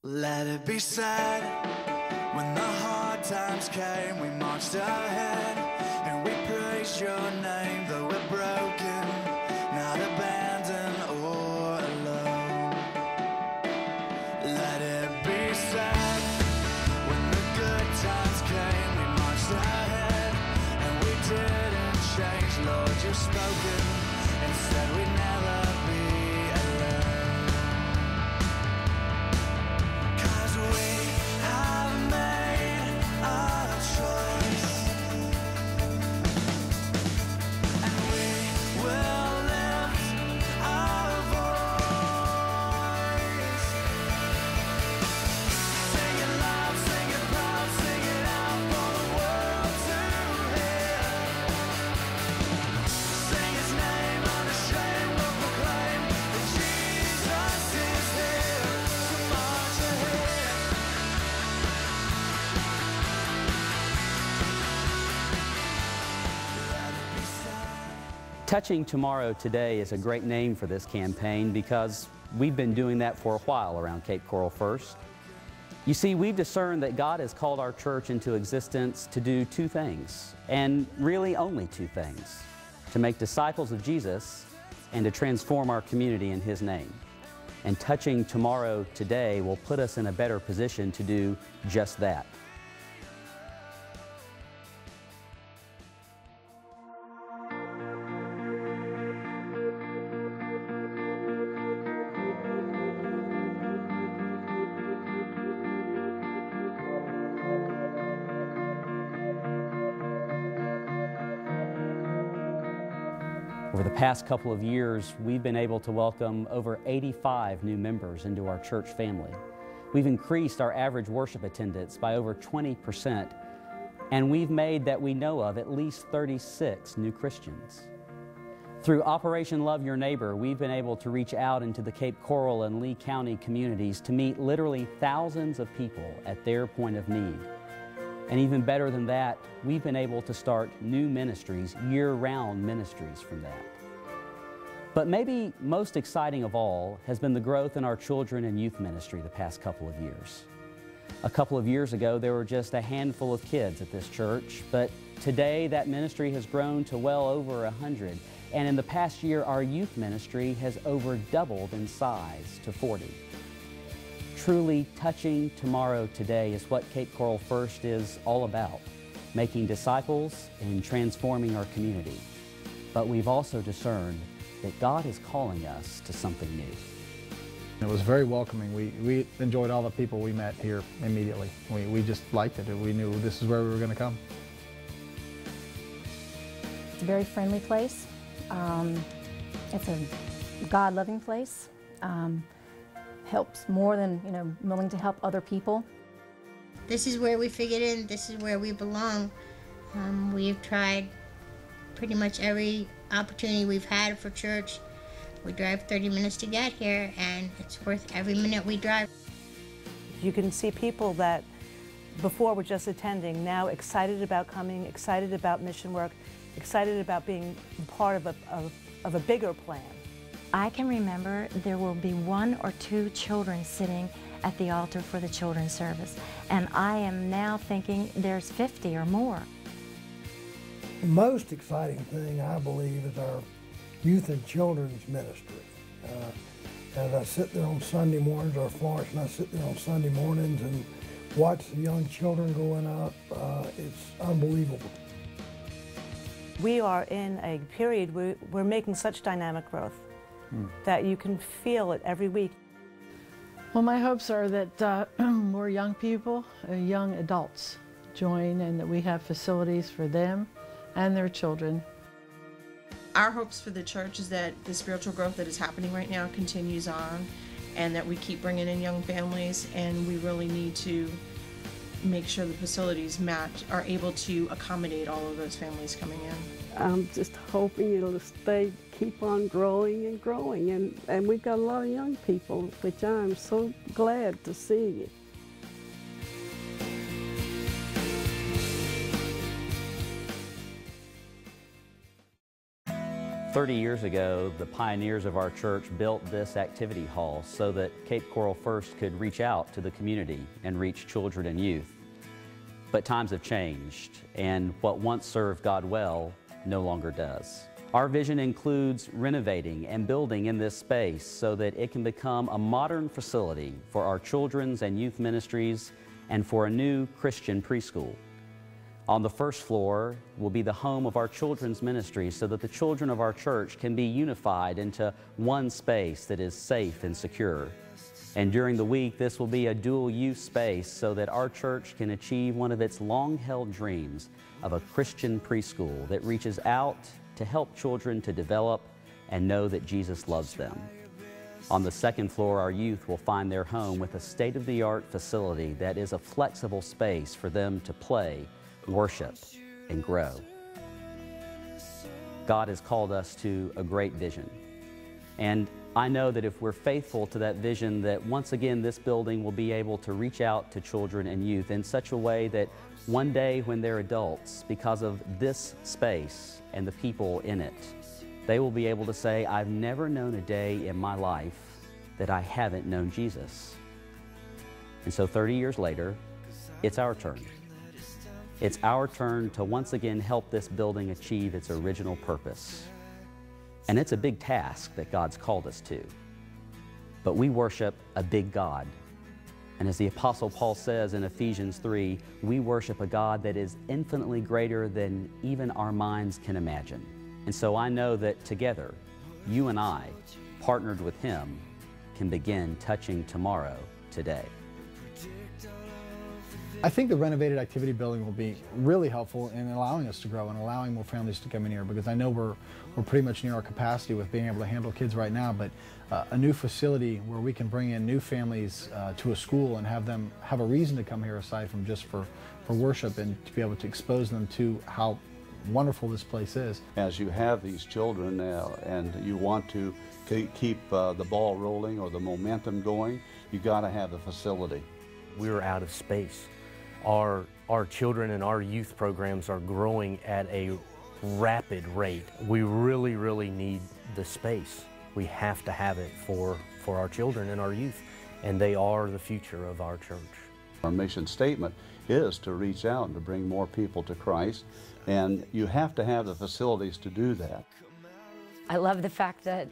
Let it be said, when the hard times came, we marched ahead, and we praised your name, though we're broken, not abandoned or alone. Let it be said, when the good times came, we marched ahead, and we didn't change. Lord, you've spoken, and said we'd never be alone. Touching Tomorrow Today is a great name for this campaign because we've been doing that for a while around Cape Coral First. You see, we've discerned that God has called our church into existence to do two things, and really only two things: to make disciples of Jesus and to transform our community in His name. And Touching Tomorrow Today will put us in a better position to do just that. Over the past couple of years, we've been able to welcome over 85 new members into our church family. We've increased our average worship attendance by over 20%, and we've made, that we know of, at least 36 new Christians. Through Operation Love Your Neighbor, we've been able to reach out into the Cape Coral and Lee County communities to meet literally thousands of people at their point of need. And even better than that, we've been able to start new ministries, year-round ministries from that. But maybe most exciting of all has been the growth in our children and youth ministry the past couple of years. A couple of years ago, there were just a handful of kids at this church, but today that ministry has grown to well over 100. And in the past year, our youth ministry has over doubled in size to 40. Truly Touching Tomorrow Today is what Cape Coral First is all about, making disciples and transforming our community. But we've also discerned that God is calling us to something new. It was very welcoming. We enjoyed all the people we met here immediately. We just liked it. We knew this is where we were going to come. It's a very friendly place. It's a God-loving place. Helps more than, willing to help other people. This is where we figured in, this is where we belong. We've tried pretty much every opportunity we've had for church. We drive 30 minutes to get here, and it's worth every minute we drive. You can see people that before were just attending, now excited about coming, excited about mission work, excited about being part of a bigger plan. I can remember there will be 1 or 2 children sitting at the altar for the children's service, and I am now thinking there's 50 or more. The most exciting thing, I believe, is our youth and children's ministry. As I sit there on Sunday mornings, or Florence and I sit there on Sunday mornings and watch the young children growing up, it's unbelievable. We are in a period where we're making such dynamic growth that you can feel it every week. Well, my hopes are that more young people, young adults join, and that we have facilities for them and their children. Our hopes for the church is that the spiritual growth that is happening right now continues on, and that we keep bringing in young families, and we really need to make sure the facilities are able to accommodate all of those families coming in. I'm just hoping it'll keep on growing and growing, and we've got a lot of young people, which I'm so glad to see. 30 years ago, the pioneers of our church built this activity hall so that Cape Coral First could reach out to the community and reach children and youth. But times have changed, and what once served God well no longer does. Our vision includes renovating and building in this space so that it can become a modern facility for our children's and youth ministries and for a new Christian preschool. On the first floor will be the home of our children's ministry so that the children of our church can be unified into one space that is safe and secure. And during the week, this will be a dual-use space so that our church can achieve one of its long-held dreams of a Christian preschool that reaches out to help children to develop and know that Jesus loves them. On the second floor, our youth will find their home with a state-of-the-art facility that is a flexible space for them to play, worship, and grow. God has called us to a great vision. And I know that if we're faithful to that vision, that once again this building will be able to reach out to children and youth in such a way that one day when they're adults, because of this space and the people in it, they will be able to say, I've never known a day in my life that I haven't known Jesus. And so 30 years later, it's our turn. It's our turn to once again help this building achieve its original purpose. And it's a big task that God's called us to. But we worship a big God. And as the Apostle Paul says in Ephesians 3, we worship a God that is infinitely greater than even our minds can imagine. And so I know that together, you and I, partnered with Him, can begin touching tomorrow today. I think the renovated activity building will be really helpful in allowing us to grow and allowing more families to come in here, because I know we're pretty much near our capacity with being able to handle kids right now, but a new facility where we can bring in new families to a school and have them have a reason to come here aside from just for worship, and to be able to expose them to how wonderful this place is. As you have these children and you want to keep the ball rolling or the momentum going, you got to have a facility. We're out of space. Our children and our youth programs are growing at a rapid rate. We really, really need the space. We have to have it for our children and our youth, and they are the future of our church. Our mission statement is to reach out and to bring more people to Christ, and you have to have the facilities to do that. I love the fact that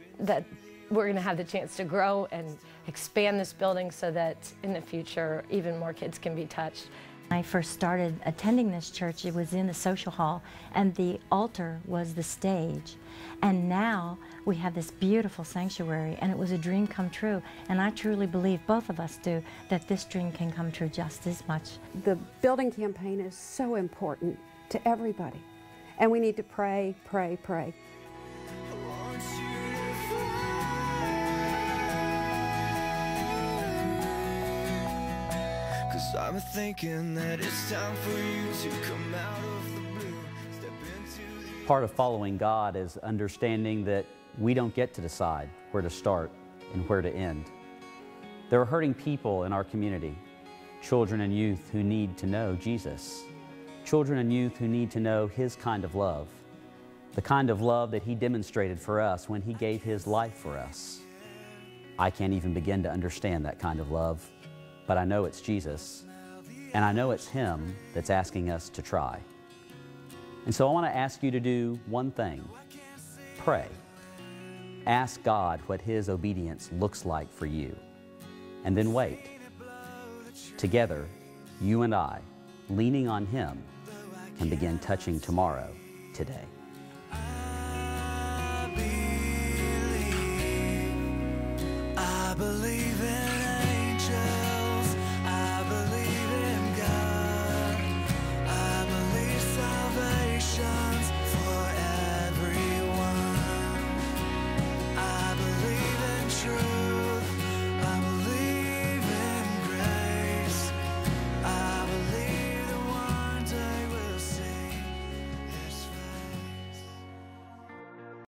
we're going to have the chance to grow and expand this building so that in the future even more kids can be touched. When I first started attending this church, it was in the social hall, and the altar was the stage. And now we have this beautiful sanctuary, and it was a dream come true. And I truly believe, both of us do, that this dream can come true just as much. The building campaign is so important to everybody, and we need to pray, pray, pray. I'm thinking that it's time for you to come out of the blue, step into the... Part of following God is understanding that we don't get to decide where to start and where to end. There are hurting people in our community, children and youth who need to know Jesus, children and youth who need to know His kind of love, the kind of love that He demonstrated for us when He gave His life for us. I can't even begin to understand that kind of love, but I know it's Jesus, and I know it's Him that's asking us to try. And so I want to ask you to do one thing. Pray. Ask God what His obedience looks like for you, and then wait. Together, you and I, leaning on Him, can begin touching tomorrow today. I believe in